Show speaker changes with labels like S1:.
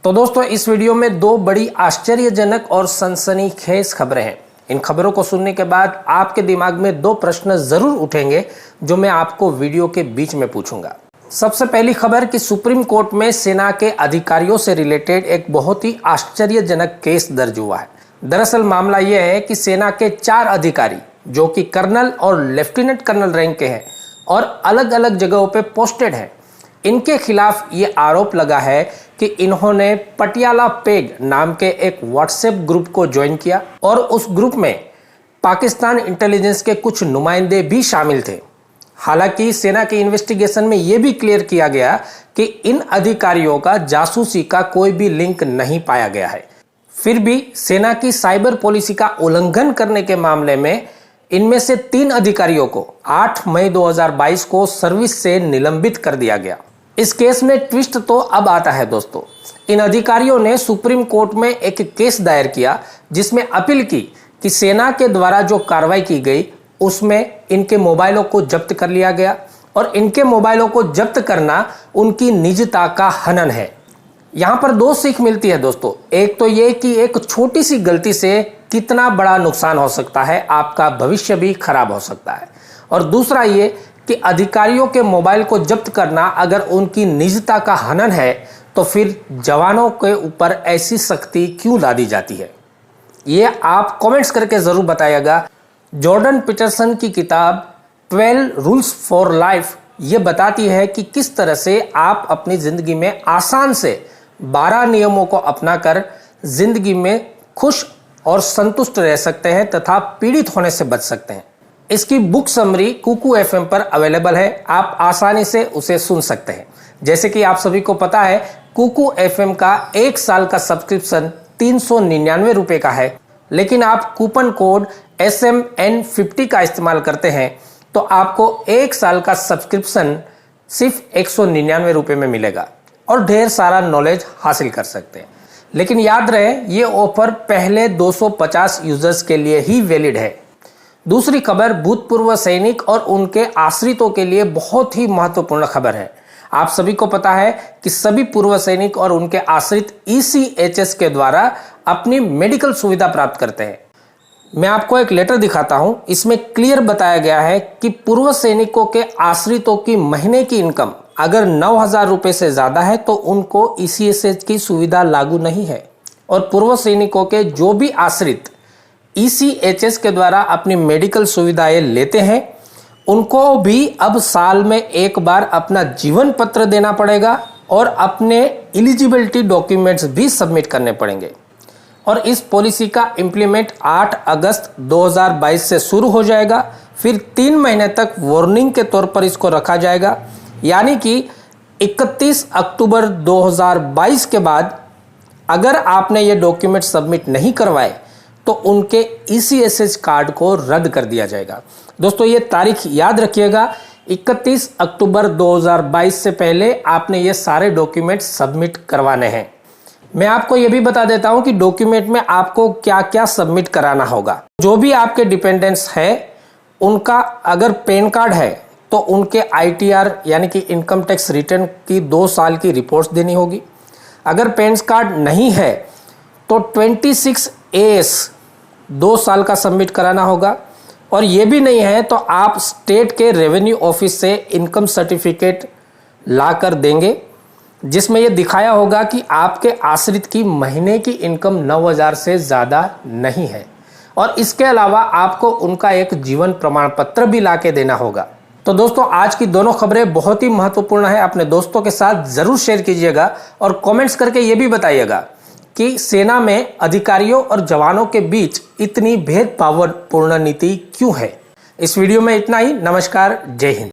S1: तो दोस्तों इस वीडियो में दो बड़ी आश्चर्यजनक और सनसनीखेज खबरें हैं। इन खबरों को सुनने के बाद आपके दिमाग में दो प्रश्न जरूर उठेंगे जो मैं आपको वीडियो के बीच में पूछूंगा। सबसे पहली खबर कि सुप्रीम कोर्ट में सेना के अधिकारियों से रिलेटेड एक बहुत ही आश्चर्यजनक केस दर्ज हुआ है। दरअसल मामला यह है कि सेना के 4 अधिकारी जो कि कर्नल और लेफ्टिनेंट कर्नल रैंक के हैं और अलग अलग जगहों पे पोस्टेड हैं, इनके खिलाफ ये आरोप लगा है कि इन्होंने पटियाला पेग नाम के एक व्हाट्सएप ग्रुप को ज्वाइन किया और उस ग्रुप में पाकिस्तान इंटेलिजेंस के कुछ नुमाइंदे भी शामिल थे। हालांकि सेना के इन्वेस्टिगेशन में यह भी क्लियर किया गया कि इन अधिकारियों का जासूसी का कोई भी लिंक नहीं पाया गया है। फिर भी सेना की साइबर पॉलिसी का उल्लंघन करने के मामले में इनमें से 3 अधिकारियों को 8 मई 2022 को सर्विस से निलंबित कर दिया गया। इस केस में ट्विस्ट तो अब आता है दोस्तों। इन अधिकारियों ने सुप्रीम कोर्ट में एक केस दायर किया जिसमें अपील की कि सेना के द्वारा जो कार्रवाई की गई उसमें इनके मोबाइलों को जब्त कर लिया गया और इनके मोबाइलों को जब्त करना उनकी निजता का हनन है। यहां पर 2 सीख मिलती है दोस्तों। एक तो ये कि एक छोटी सी गलती से कितना बड़ा नुकसान हो सकता है, आपका भविष्य भी खराब हो सकता है। और दूसरा ये कि अधिकारियों के मोबाइल को जब्त करना अगर उनकी निजता का हनन है तो फिर जवानों के ऊपर ऐसी सख्ती क्यों लादी जाती है, ये आप कमेंट्स करके जरूर बताइएगा। जॉर्डन पीटरसन की किताब 12 रूल्स फॉर लाइफ ये बताती है कि किस तरह से आप अपनी जिंदगी में आसान से 12 नियमों को अपनाकर जिंदगी में खुश और संतुष्ट रह सकते हैं तथा पीड़ित होने से बच सकते हैं। इसकी बुक समरी कुकू एफएम पर अवेलेबल है, आप आसानी से उसे सुन सकते हैं। जैसे कि आप सभी को पता है कुकू एफएम का 1 साल का सब्सक्रिप्शन 399 रुपए का है, लेकिन आप कूपन कोड SMN50 का इस्तेमाल करते हैं तो आपको 1 साल का सब्सक्रिप्शन सिर्फ 199 रुपए में मिलेगा और ढेर सारा नॉलेज हासिल कर सकते हैं। लेकिन याद रहे ये ऑफर पहले 250 यूजर्स के लिए ही वैलिड है। दूसरी खबर भूतपूर्व सैनिक और उनके आश्रितों के लिए बहुत ही महत्वपूर्ण खबर है। आप सभी को पता है कि सभी पूर्व सैनिक और उनके आश्रित ECHS के द्वारा अपनी मेडिकल सुविधा प्राप्त करते हैं। मैं आपको एक लेटर दिखाता हूं, इसमें क्लियर बताया गया है कि पूर्व सैनिकों के आश्रितों की महीने की इनकम अगर 9,000 रुपए से ज्यादा है तो उनको ECHS की सुविधा लागू नहीं है। और पूर्व सैनिकों के जो भी आश्रित ECHS के द्वारा अपनी मेडिकल सुविधाएं लेते हैं उनको भी अब साल में एक बार अपना जीवन पत्र देना पड़ेगा और अपने एलिजिबिलिटी डॉक्यूमेंट्स भी सबमिट करने पड़ेंगे। और इस पॉलिसी का इंप्लीमेंट 8 अगस्त 2022 से शुरू हो जाएगा। फिर 3 महीने तक वार्निंग के तौर पर इसको रखा जाएगा, यानी कि 31 अक्टूबर 2022 के बाद अगर आपने ये डॉक्यूमेंट सबमिट नहीं करवाए तो उनके ECHS कार्ड को रद्द कर दिया जाएगा। दोस्तों ये तारीख याद रखिएगा, 31 अक्टूबर 2022 से पहले आपने ये सारे डॉक्यूमेंट सबमिट करवाने हैं। मैं आपको ये भी बता देता हूं कि डॉक्यूमेंट में आपको क्या क्या सबमिट कराना होगा। जो भी आपके डिपेंडेंट्स है उनका अगर पैन कार्ड है तो उनके ITR यानी कि इनकम टैक्स रिटर्न की 2 साल की रिपोर्ट्स देनी होगी। अगर पैन कार्ड नहीं है तो 26AS 2 साल का सबमिट कराना होगा। और ये भी नहीं है तो आप स्टेट के रेवेन्यू ऑफिस से इनकम सर्टिफिकेट ला कर देंगे जिसमें ये दिखाया होगा कि आपके आश्रित की महीने की इनकम 9,000 से ज़्यादा नहीं है। और इसके अलावा आपको उनका एक जीवन प्रमाण पत्र भी ला के देना होगा। तो दोस्तों आज की दोनों खबरें बहुत ही महत्वपूर्ण है, अपने दोस्तों के साथ ज़रूर शेयर कीजिएगा और कमेंट्स करके ये भी बताइएगा कि सेना में अधिकारियों और जवानों के बीच इतनी भेदभावपूर्ण नीति क्यों है। इस वीडियो में इतना ही। नमस्कार, जय हिंद।